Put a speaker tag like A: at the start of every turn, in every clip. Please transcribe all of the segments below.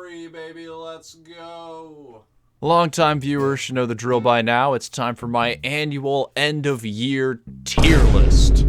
A: 3, baby, let's go.
B: Longtime viewers should know the drill by now. It's time for my annual end-of-year tier list,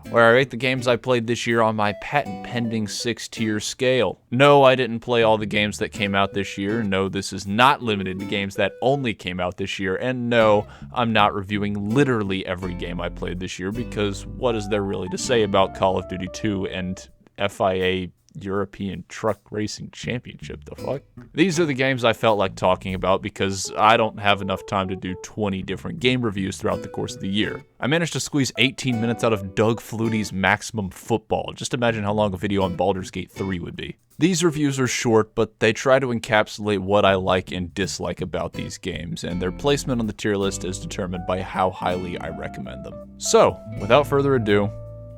B: where I rate the games I played this year on my patent-pending 6-tier scale. No, I didn't play all the games that came out this year. No, this is not limited to games that only came out this year. And no, I'm not reviewing literally every game I played this year, because what is there really to say about Call of Duty 2 and FIA European Truck Racing Championship, the fuck? These are the games I felt like talking about because I don't have enough time to do 20 different game reviews throughout the course of the year. I managed to squeeze 18 minutes out of Doug Flutie's Maximum Football. Just imagine how long a video on Baldur's Gate 3 would be. These reviews are short, but they try to encapsulate what I like and dislike about these games, and their placement on the tier list is determined by how highly I recommend them. So, without further ado,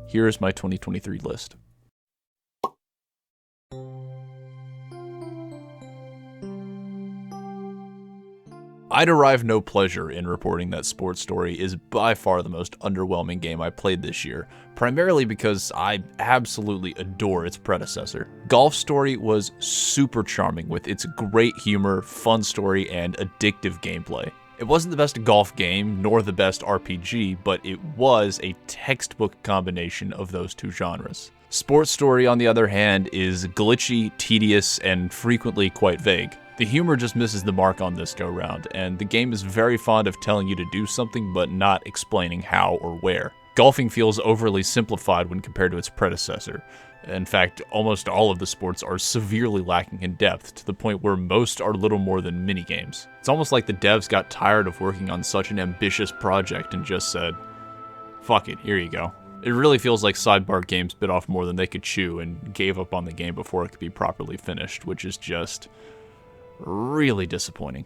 B: here is my 2023 list. I derive no pleasure in reporting that Sports Story is by far the most underwhelming game I played this year, primarily because I absolutely adore its predecessor. Golf Story was super charming with its great humor, fun story, and addictive gameplay. It wasn't the best golf game, nor the best RPG, but it was a textbook combination of those two genres. Sports Story, on the other hand, is glitchy, tedious, and frequently quite vague. The humor just misses the mark on this go-round, and the game is very fond of telling you to do something but not explaining how or where. Golfing feels overly simplified when compared to its predecessor. In fact, almost all of the sports are severely lacking in depth, to the point where most are little more than minigames. It's almost like the devs got tired of working on such an ambitious project and just said, fuck it, here you go. It really feels like Sidebar Games bit off more than they could chew and gave up on the game before it could be properly finished, which is just really disappointing.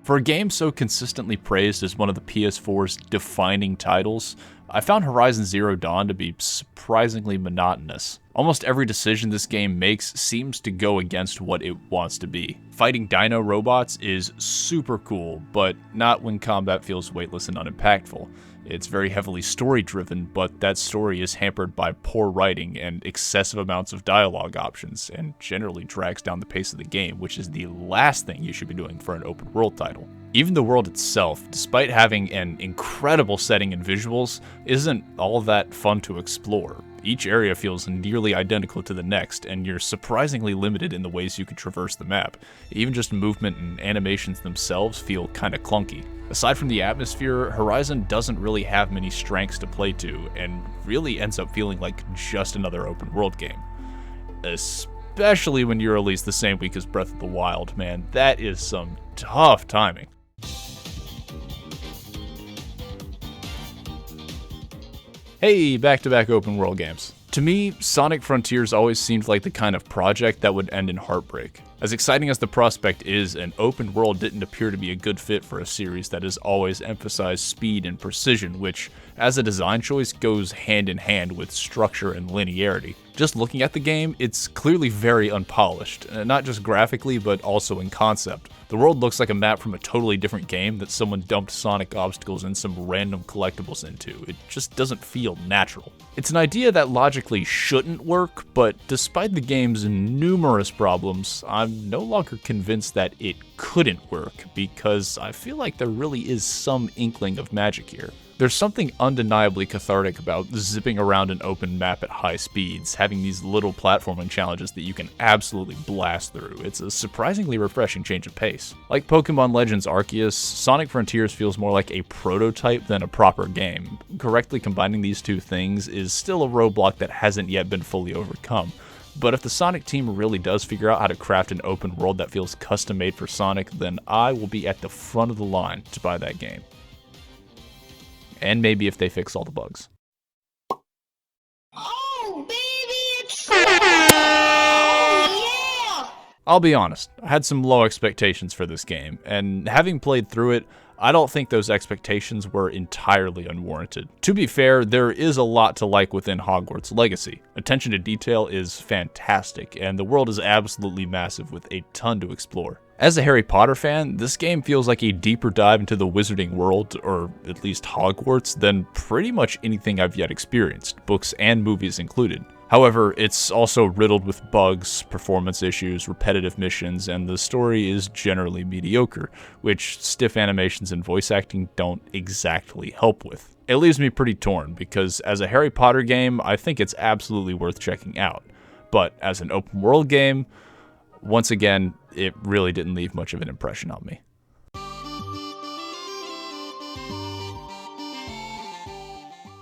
B: For a game so consistently praised as one of the PS4's defining titles, I found Horizon Zero Dawn to be surprisingly monotonous. Almost every decision this game makes seems to go against what it wants to be. Fighting dino robots is super cool, but not when combat feels weightless and unimpactful. It's very heavily story-driven, but that story is hampered by poor writing and excessive amounts of dialogue options, and generally drags down the pace of the game, which is the last thing you should be doing for an open-world title. Even the world itself, despite having an incredible setting and visuals, isn't all that fun to explore. Each area feels nearly identical to the next, and you're surprisingly limited in the ways you can traverse the map. Even just movement and animations themselves feel kinda clunky. Aside from the atmosphere, Horizon doesn't really have many strengths to play to, and really ends up feeling like just another open world game. Especially when you're released the same week as Breath of the Wild, man, that is some tough timing. Hey, back-to-back open world games. To me, Sonic Frontiers always seemed like the kind of project that would end in heartbreak. As exciting as the prospect is, an open world didn't appear to be a good fit for a series that has always emphasized speed and precision, which, as a design choice, goes hand in hand with structure and linearity. Just looking at the game, it's clearly very unpolished, not just graphically, but also in concept. The world looks like a map from a totally different game that someone dumped Sonic obstacles and some random collectibles into. It just doesn't feel natural. It's an idea that logically shouldn't work, but despite the game's numerous problems, I'm no longer convinced that it couldn't work, because I feel like there really is some inkling of magic here. There's something undeniably cathartic about zipping around an open map at high speeds, having these little platforming challenges that you can absolutely blast through. It's a surprisingly refreshing change of pace. Like Pokemon Legends Arceus, Sonic Frontiers feels more like a prototype than a proper game. Correctly combining these two things is still a roadblock that hasn't yet been fully overcome. But if the Sonic team really does figure out how to craft an open world that feels custom made for Sonic, then I will be at the front of the line to buy that game. And maybe if they fix all the bugs.
C: Oh, baby, it's oh, yeah!
B: I'll be honest, I had some low expectations for this game, and having played through it, I don't think those expectations were entirely unwarranted. To be fair, there is a lot to like within Hogwarts Legacy. Attention to detail is fantastic, and the world is absolutely massive with a ton to explore. As a Harry Potter fan, this game feels like a deeper dive into the wizarding world, or at least Hogwarts, than pretty much anything I've yet experienced, books and movies included. However, it's also riddled with bugs, performance issues, repetitive missions, and the story is generally mediocre, which stiff animations and voice acting don't exactly help with. It leaves me pretty torn, because as a Harry Potter game, I think it's absolutely worth checking out. But as an open world game, once again, it really didn't leave much of an impression on me.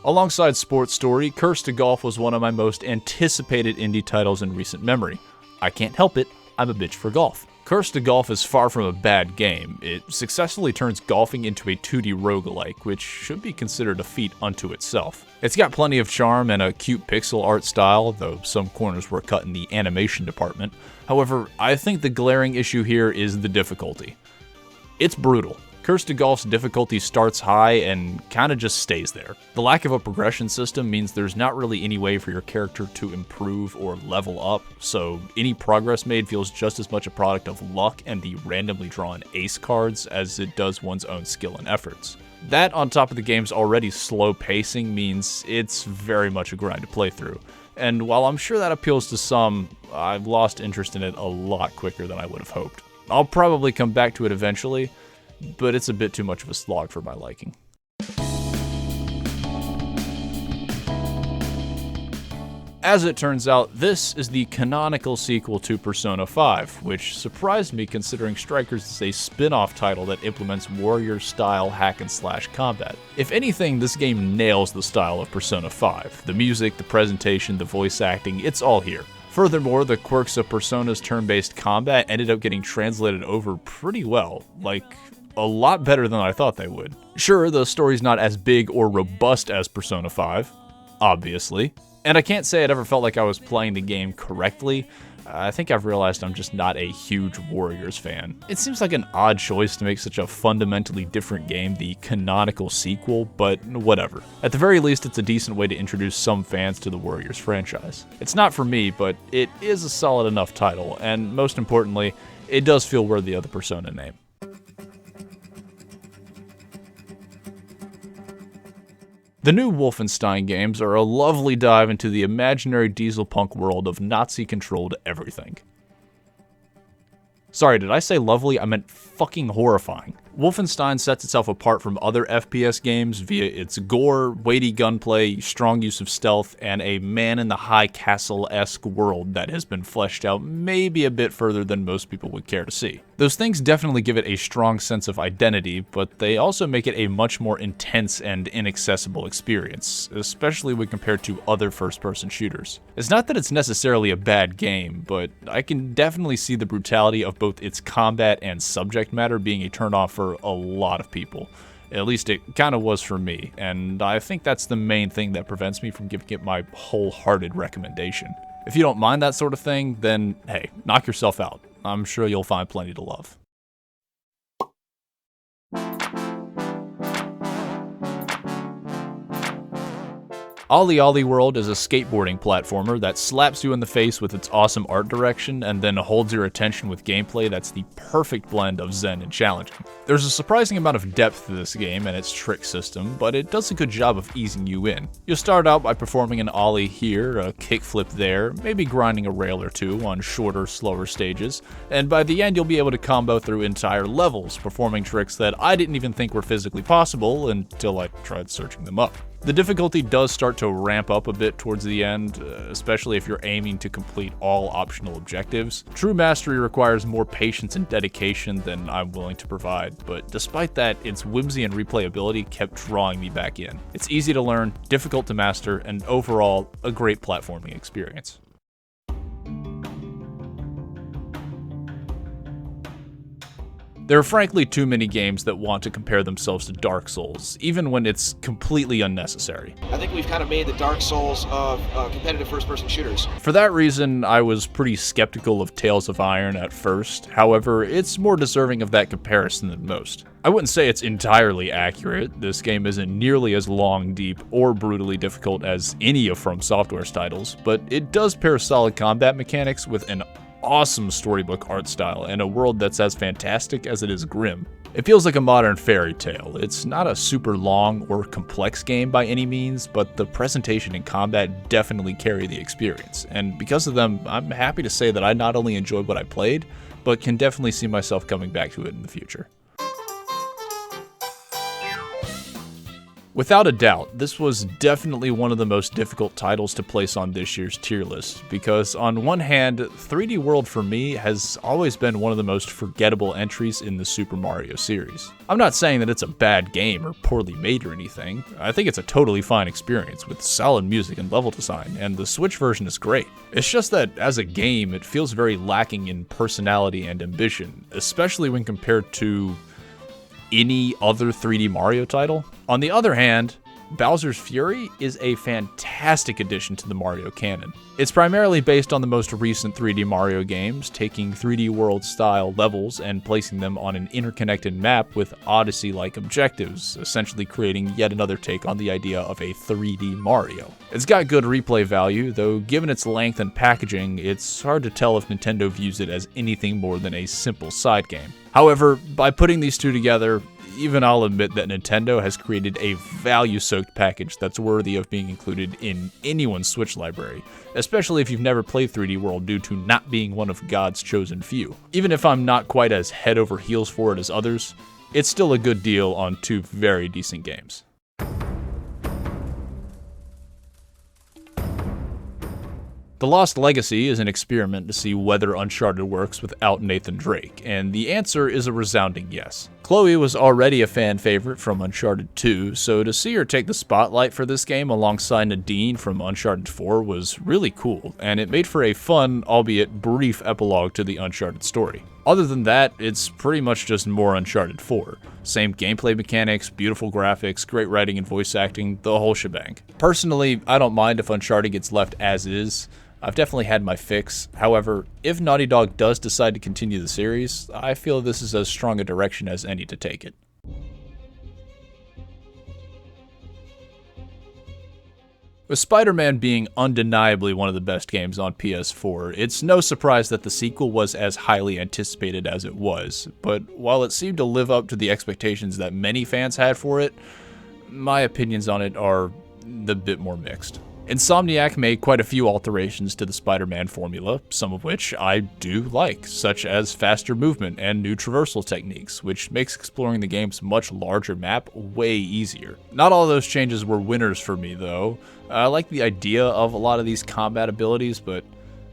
B: Alongside Sports Story, Curse to Golf was one of my most anticipated indie titles in recent memory. I can't help it, I'm a bitch for golf. Curse to Golf is far from a bad game. It successfully turns golfing into a 2D roguelike, which should be considered a feat unto itself. It's got plenty of charm and a cute pixel art style, though some corners were cut in the animation department. However, I think the glaring issue here is the difficulty. It's brutal. Curse to Golf's difficulty starts high and kinda just stays there. The lack of a progression system means there's not really any way for your character to improve or level up, so any progress made feels just as much a product of luck and the randomly drawn ace cards as it does one's own skill and efforts. That, on top of the game's already slow pacing, means it's very much a grind to play through. And while I'm sure that appeals to some, I've lost interest in it a lot quicker than I would have hoped. I'll probably come back to it eventually, but it's a bit too much of a slog for my liking. As it turns out, this is the canonical sequel to Persona 5, which surprised me considering Strikers is a spin-off title that implements warrior-style hack-and-slash combat. If anything, this game nails the style of Persona 5. The music, the presentation, the voice acting, it's all here. Furthermore, the quirks of Persona's turn-based combat ended up getting translated over pretty well, like a lot better than I thought they would. Sure, the story's not as big or robust as Persona 5, obviously, and I can't say I'd ever felt like I was playing the game correctly. I think I've realized I'm just not a huge Warriors fan. It seems like an odd choice to make such a fundamentally different game the canonical sequel, but whatever. At the very least, it's a decent way to introduce some fans to the Warriors franchise. It's not for me, but it is a solid enough title, and most importantly, it does feel worthy of the Persona name. The new Wolfenstein games are a lovely dive into the imaginary dieselpunk world of Nazi-controlled everything. Sorry, did I say lovely? I meant fucking horrifying. Wolfenstein sets itself apart from other FPS games via its gore, weighty gunplay, strong use of stealth, and a man-in-the-high-castle-esque world that has been fleshed out maybe a bit further than most people would care to see. Those things definitely give it a strong sense of identity, but they also make it a much more intense and inaccessible experience, especially when compared to other first-person shooters. It's not that it's necessarily a bad game, but I can definitely see the brutality of both its combat and subject matter being a turnoff for a lot of people. At least it kind of was for me, and I think that's the main thing that prevents me from giving it my wholehearted recommendation. If you don't mind that sort of thing, then hey, knock yourself out. I'm sure you'll find plenty to love. Ollie Ollie World is a skateboarding platformer that slaps you in the face with its awesome art direction and then holds your attention with gameplay that's the perfect blend of zen and challenging. There's a surprising amount of depth to this game and its trick system, but it does a good job of easing you in. You'll start out by performing an ollie here, a kickflip there, maybe grinding a rail or two on shorter, slower stages, and by the end you'll be able to combo through entire levels, performing tricks that I didn't even think were physically possible until I tried searching them up. The difficulty does start to ramp up a bit towards the end, especially if you're aiming to complete all optional objectives. True mastery requires more patience and dedication than I'm willing to provide, but despite that, its whimsy and replayability kept drawing me back in. It's easy to learn, difficult to master, and overall, a great platforming experience. There are frankly too many games that want to compare themselves to Dark Souls, even when it's completely unnecessary.
D: I think we've kind of made the Dark Souls of competitive first-person shooters.
B: For that reason, I was pretty skeptical of Tales of Iron at first. However, it's more deserving of that comparison than most. I wouldn't say it's entirely accurate. This game isn't nearly as long, deep, or brutally difficult as any of From Software's titles, but it does pair solid combat mechanics with an awesome storybook art style and a world that's as fantastic as it is grim. It feels like a modern fairy tale. It's not a super long or complex game by any means, but the presentation and combat definitely carry the experience. And because of them, I'm happy to say that I not only enjoyed what I played, but can definitely see myself coming back to it in the future. Without a doubt, this was definitely one of the most difficult titles to place on this year's tier list, because on one hand, 3D World for me has always been one of the most forgettable entries in the Super Mario series. I'm not saying that it's a bad game or poorly made or anything. I think it's a totally fine experience with solid music and level design, and the Switch version is great. It's just that as a game, it feels very lacking in personality and ambition, especially when compared to any other 3D Mario title. On the other hand, Bowser's Fury is a fantastic addition to the Mario canon. It's primarily based on the most recent 3D Mario games, taking 3D World style levels and placing them on an interconnected map with Odyssey-like objectives, essentially creating yet another take on the idea of a 3D Mario. It's got good replay value, though given its length and packaging, it's hard to tell if Nintendo views it as anything more than a simple side game. However, by putting these two together, even I'll admit that Nintendo has created a value-soaked package that's worthy of being included in anyone's Switch library, especially if you've never played 3D World due to not being one of God's chosen few. Even if I'm not quite as head over heels for it as others, it's still a good deal on two very decent games. The Lost Legacy is an experiment to see whether Uncharted works without Nathan Drake, and the answer is a resounding yes. Chloe was already a fan favorite from Uncharted 2, so to see her take the spotlight for this game alongside Nadine from Uncharted 4 was really cool, and it made for a fun, albeit brief epilogue to the Uncharted story. Other than that, it's pretty much just more Uncharted 4. Same gameplay mechanics, beautiful graphics, great writing and voice acting, the whole shebang. Personally, I don't mind if Uncharted gets left as is. I've definitely had my fix. However, if Naughty Dog does decide to continue the series, I feel this is as strong a direction as any to take it. With Spider-Man being undeniably one of the best games on PS4, it's no surprise that the sequel was as highly anticipated as it was, but while it seemed to live up to the expectations that many fans had for it, my opinions on it are a bit more mixed. Insomniac made quite a few alterations to the Spider-Man formula, some of which I do like, such as faster movement and new traversal techniques, which makes exploring the game's much larger map way easier. Not all those changes were winners for me though. I like the idea of a lot of these combat abilities, but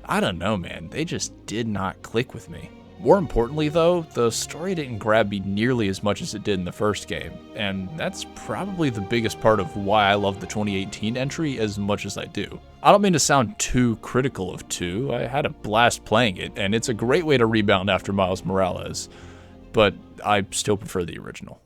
B: I don't know man, they just did not click with me. More importantly though, the story didn't grab me nearly as much as it did in the first game, and that's probably the biggest part of why I love the 2018 entry as much as I do. I don't mean to sound too critical of 2, I had a blast playing it, and it's a great way to rebound after Miles Morales, but I still prefer the original.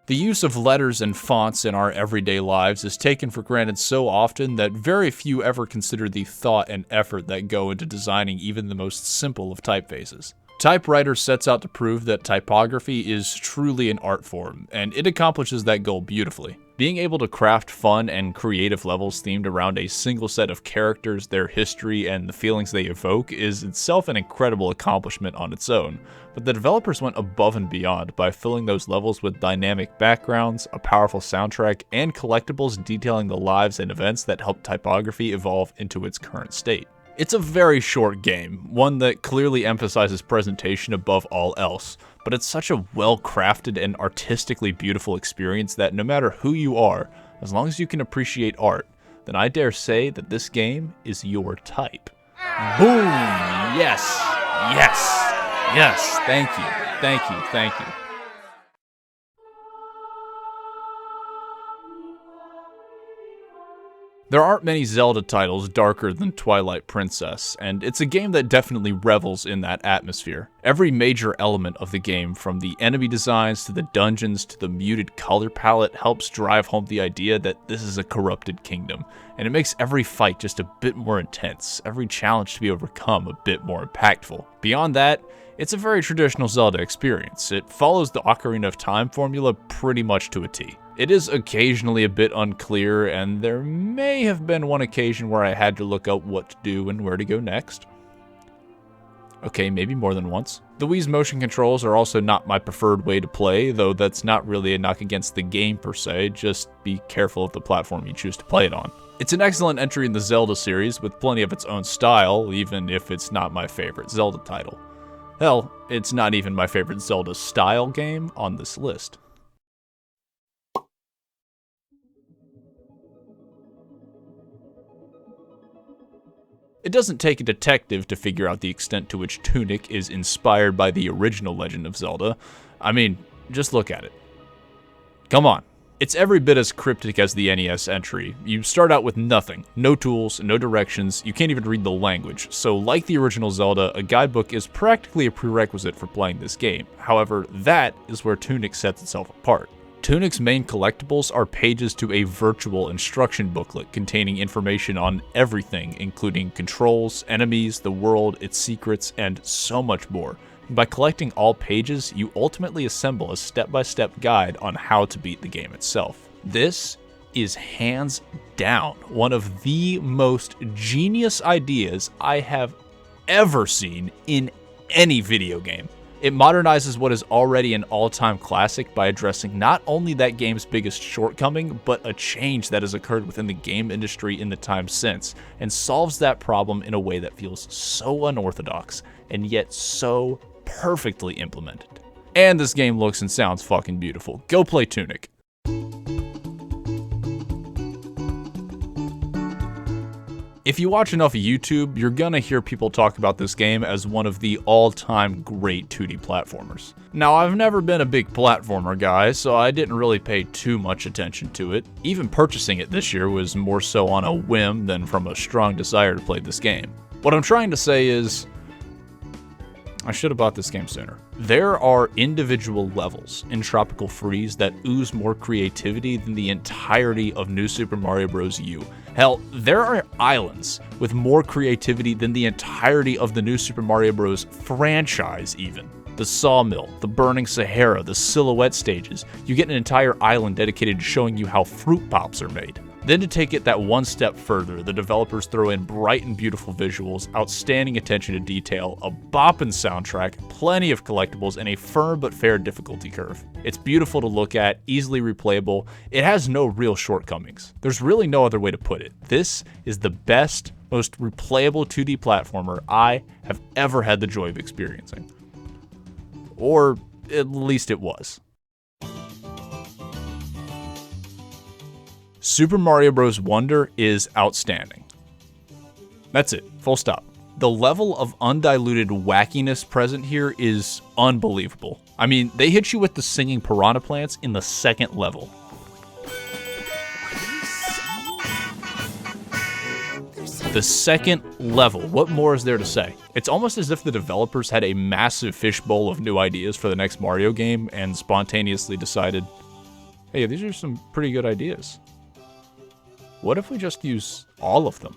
B: The use of letters and fonts in our everyday lives is taken for granted so often that very few ever consider the thought and effort that go into designing even the most simple of typefaces. Typewriter sets out to prove that typography is truly an art form, and it accomplishes that goal beautifully. Being able to craft fun and creative levels themed around a single set of characters, their history, and the feelings they evoke is itself an incredible accomplishment on its own, but the developers went above and beyond by filling those levels with dynamic backgrounds, a powerful soundtrack, and collectibles detailing the lives and events that helped typography evolve into its current state. It's a very short game, one that clearly emphasizes presentation above all else, but it's such a well-crafted and artistically beautiful experience that no matter who you are, as long as you can appreciate art, then I dare say that this game is your type. Boom! Yes! Yes! Yes! Thank you. Thank you. Thank you. There aren't many Zelda titles darker than Twilight Princess, and it's a game that definitely revels in that atmosphere. Every major element of the game, from the enemy designs to the dungeons to the muted color palette, helps drive home the idea that this is a corrupted kingdom, and it makes every fight just a bit more intense, every challenge to be overcome a bit more impactful. Beyond that, it's a very traditional Zelda experience. It follows the Ocarina of Time formula pretty much to a T. It is occasionally a bit unclear, and there may have been one occasion where I had to look up what to do and where to go next. Okay, maybe more than once. The Wii's motion controls are also not my preferred way to play, though that's not really a knock against the game per se, just be careful of the platform you choose to play it on. It's an excellent entry in the Zelda series with plenty of its own style, even if it's not my favorite Zelda title. Hell, it's not even my favorite Zelda style game on this list. It doesn't take a detective to figure out the extent to which Tunic is inspired by the original Legend of Zelda. I mean, just look at it. Come on. It's every bit as cryptic as the NES entry. You start out with nothing, no tools, no directions, you can't even read the language, so like the original Zelda, a guidebook is practically a prerequisite for playing this game. However, that is where Tunic sets itself apart. Tunic's main collectibles are pages to a virtual instruction booklet containing information on everything, including controls, enemies, the world, its secrets, and so much more. By collecting all pages, you ultimately assemble a step-by-step guide on how to beat the game itself. This is hands down one of the most genius ideas I have ever seen in any video game. It modernizes what is already an all-time classic by addressing not only that game's biggest shortcoming, but a change that has occurred within the game industry in the time since, and solves that problem in a way that feels so unorthodox, and yet so perfectly implemented. And this game looks and sounds fucking beautiful. Go play Tunic. If you watch enough YouTube, you're gonna hear people talk about this game as one of the all-time great 2D platformers. Now, I've never been a big platformer guy, so I didn't really pay too much attention to it. Even purchasing it this year was more so on a whim than from a strong desire to play this game. What I'm trying to say is, I should have bought this game sooner. There are individual levels in Tropical Freeze that ooze more creativity than the entirety of New Super Mario Bros. U. Hell, there are islands with more creativity than the entirety of the New Super Mario Bros. Franchise even. The Sawmill, the Burning Sahara, the Silhouette stages. You get an entire island dedicated to showing you how fruit pops are made. Then to take it that one step further, the developers throw in bright and beautiful visuals, outstanding attention to detail, a boppin' soundtrack, plenty of collectibles, and a firm but fair difficulty curve. It's beautiful to look at, easily replayable, it has no real shortcomings. There's really no other way to put it. This is the best, most replayable 2D platformer I have ever had the joy of experiencing. Or at least it was. Super Mario Bros. Wonder is outstanding. That's it, full stop. The level of undiluted wackiness present here is unbelievable. I mean, they hit you with the singing piranha plants in the second level. The second level, what more is there to say? It's almost as if the developers had a massive fishbowl of new ideas for the next Mario game and spontaneously decided, hey, these are some pretty good ideas. What if we just use all of them?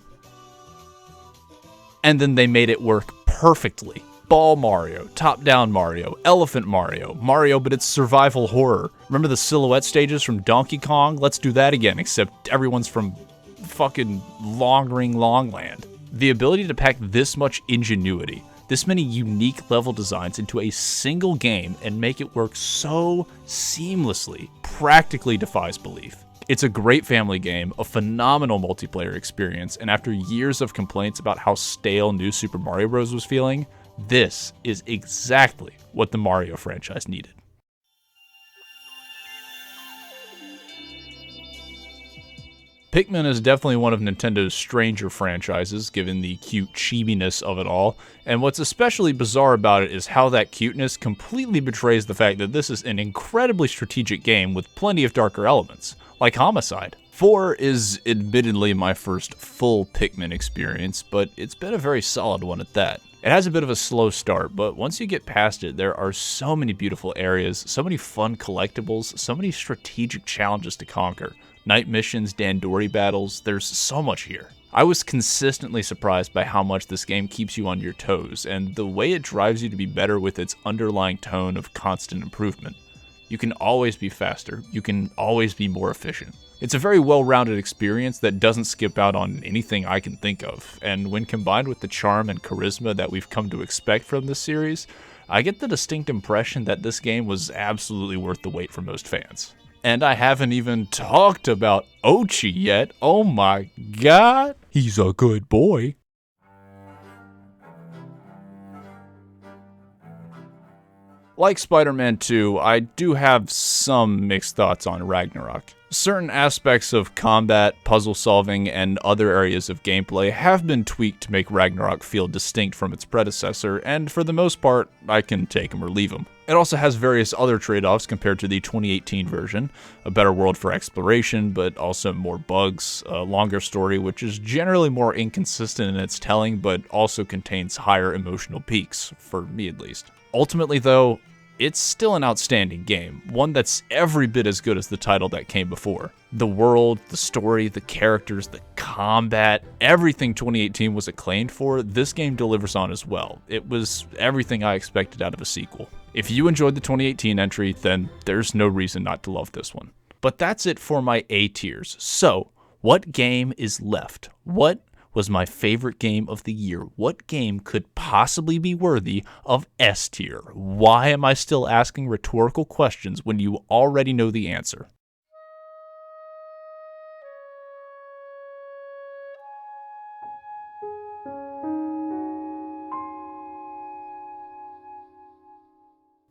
B: And then they made it work perfectly. Ball Mario, top-down Mario, Elephant Mario, Mario but it's survival horror. Remember the Silhouette stages from Donkey Kong? Let's do that again, except everyone's from fucking Long Ring Longland. The ability to pack this much ingenuity, this many unique level designs into a single game and make it work so seamlessly practically defies belief. It's a great family game, a phenomenal multiplayer experience, and after years of complaints about how stale New Super Mario Bros. Was feeling, this is exactly what the Mario franchise needed. Pikmin is definitely one of Nintendo's stranger franchises, given the cute chibiness of it all, and what's especially bizarre about it is how that cuteness completely betrays the fact that this is an incredibly strategic game with plenty of darker elements, like Homicide. 4 is admittedly my first full Pikmin experience, but it's been a very solid one at that. It has a bit of a slow start, but once you get past it, there are so many beautiful areas, so many fun collectibles, so many strategic challenges to conquer. Night missions, Dandori battles, there's so much here. I was consistently surprised by how much this game keeps you on your toes, and the way it drives you to be better with its underlying tone of constant improvement. You can always be faster, you can always be more efficient. It's a very well-rounded experience that doesn't skip out on anything I can think of, and when combined with the charm and charisma that we've come to expect from this series, I get the distinct impression that this game was absolutely worth the wait for most fans. And I haven't even talked about Ochi yet. Oh my god, he's a good boy. Like Spider-Man 2, I do have some mixed thoughts on Ragnarok. Certain aspects of combat, puzzle solving, and other areas of gameplay have been tweaked to make Ragnarok feel distinct from its predecessor, and for the most part, I can take them or leave them. It also has various other trade-offs compared to the 2018 version, a better world for exploration, but also more bugs, a longer story which is generally more inconsistent in its telling, but also contains higher emotional peaks, for me at least. Ultimately though, it's still an outstanding game, one that's every bit as good as the title that came before. The world, the story, the characters, the combat, everything 2018 was acclaimed for, this game delivers on as well. It was everything I expected out of a sequel. If you enjoyed the 2018 entry, then there's no reason not to love this one. But that's it for my A tiers. So, what game is left? What was my favorite game of the year? What game could possibly be worthy of S tier? Why am I still asking rhetorical questions when you already know the answer?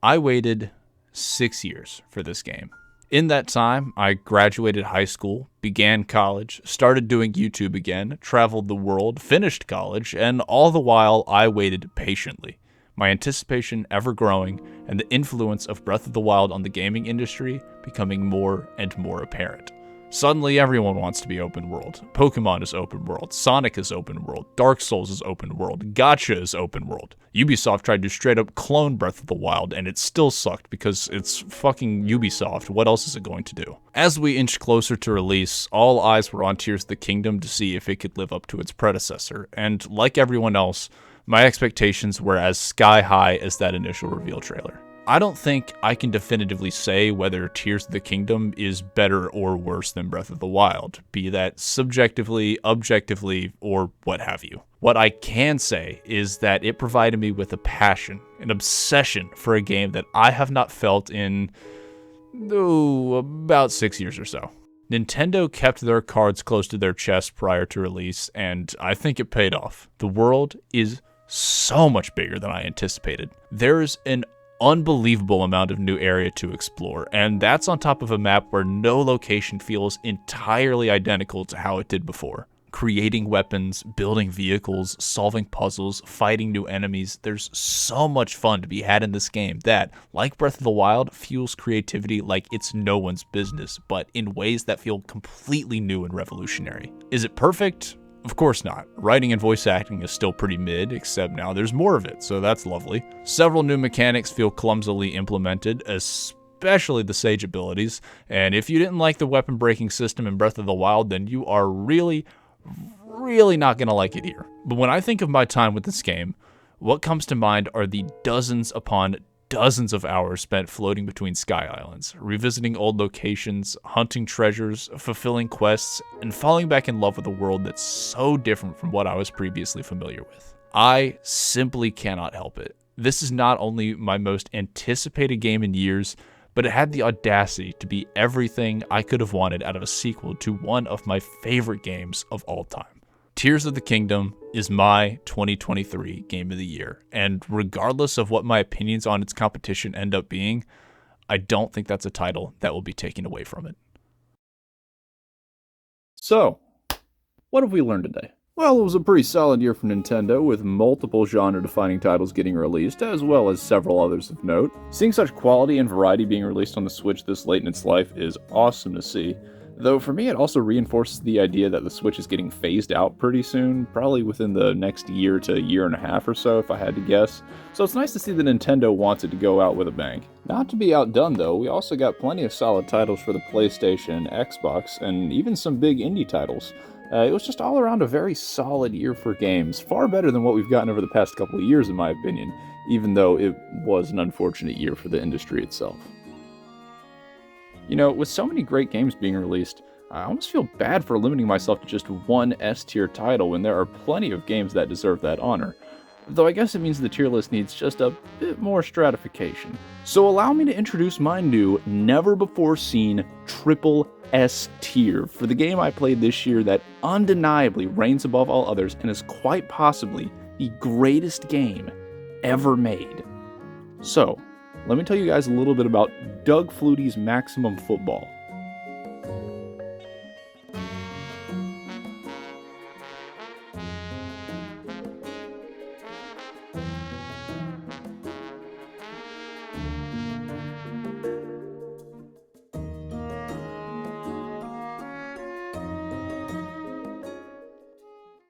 B: I waited 6 years for this game. In that time, I graduated high school, began college, started doing YouTube again, traveled the world, finished college, and all the while I waited patiently. My anticipation ever growing, and the influence of Breath of the Wild on the gaming industry becoming more and more apparent. Suddenly everyone wants to be open world. Pokemon is open world, Sonic is open world, Dark Souls is open world, Gacha is open world. Ubisoft tried to straight up clone Breath of the Wild and it still sucked because it's fucking Ubisoft. What else is it going to do? As we inched closer to release, all eyes were on Tears of the Kingdom to see if it could live up to its predecessor, and like everyone else, my expectations were as sky high as that initial reveal trailer. I don't think I can definitively say whether Tears of the Kingdom is better or worse than Breath of the Wild, be that subjectively, objectively, or what have you. What I can say is that it provided me with a passion, an obsession for a game that I have not felt in, about 6 years or so. Nintendo kept their cards close to their chest prior to release, and I think it paid off. The world is so much bigger than I anticipated. There's an unbelievable amount of new area to explore, and that's on top of a map where no location feels entirely identical to how it did before. Creating weapons, building vehicles, solving puzzles, fighting new enemies, there's so much fun to be had in this game that, like Breath of the Wild, fuels creativity like it's no one's business, but in ways that feel completely new and revolutionary. Is it perfect? Of course not. Writing and voice acting is still pretty mid, except now there's more of it, so that's lovely. Several new mechanics feel clumsily implemented, especially the Sage abilities, and if you didn't like the weapon breaking system in Breath of the Wild, then you are really not gonna like it here. But when I think of my time with this game, what comes to mind are the dozens upon dozens of hours spent floating between Sky Islands, revisiting old locations, hunting treasures, fulfilling quests, and falling back in love with a world that's so different from what I was previously familiar with. I simply cannot help it. This is not only my most anticipated game in years, but it had the audacity to be everything I could have wanted out of a sequel to one of my favorite games of all time. Tears of the Kingdom is my 2023 Game of the Year, and regardless of what my opinions on its competition end up being, I don't think that's a title that will be taken away from it. So, what have we learned today? Well, it was a pretty solid year for Nintendo, with multiple genre-defining titles getting released, as well as several others of note. Seeing such quality and variety being released on the Switch this late in its life is awesome to see, Though for me, it also reinforces the idea that the Switch is getting phased out pretty soon, probably within the next year to year and a half or so, if I had to guess. So it's nice to see that Nintendo wants it to go out with a bang. Not to be outdone though, we also got plenty of solid titles for the PlayStation and Xbox, and even some big indie titles. It was just all around a very solid year for games, far better than what we've gotten over the past couple of years in my opinion, even though it was an unfortunate year for the industry itself. You know, with so many great games being released, I almost feel bad for limiting myself to just one S-tier title when there are plenty of games that deserve that honor. Though I guess it means the tier list needs just a bit more stratification. So allow me to introduce my new, never-before-seen triple S tier for the game I played this year that undeniably reigns above all others and is quite possibly the greatest game ever made. So, let me tell you guys a little bit about Doug Flutie's Maximum Football.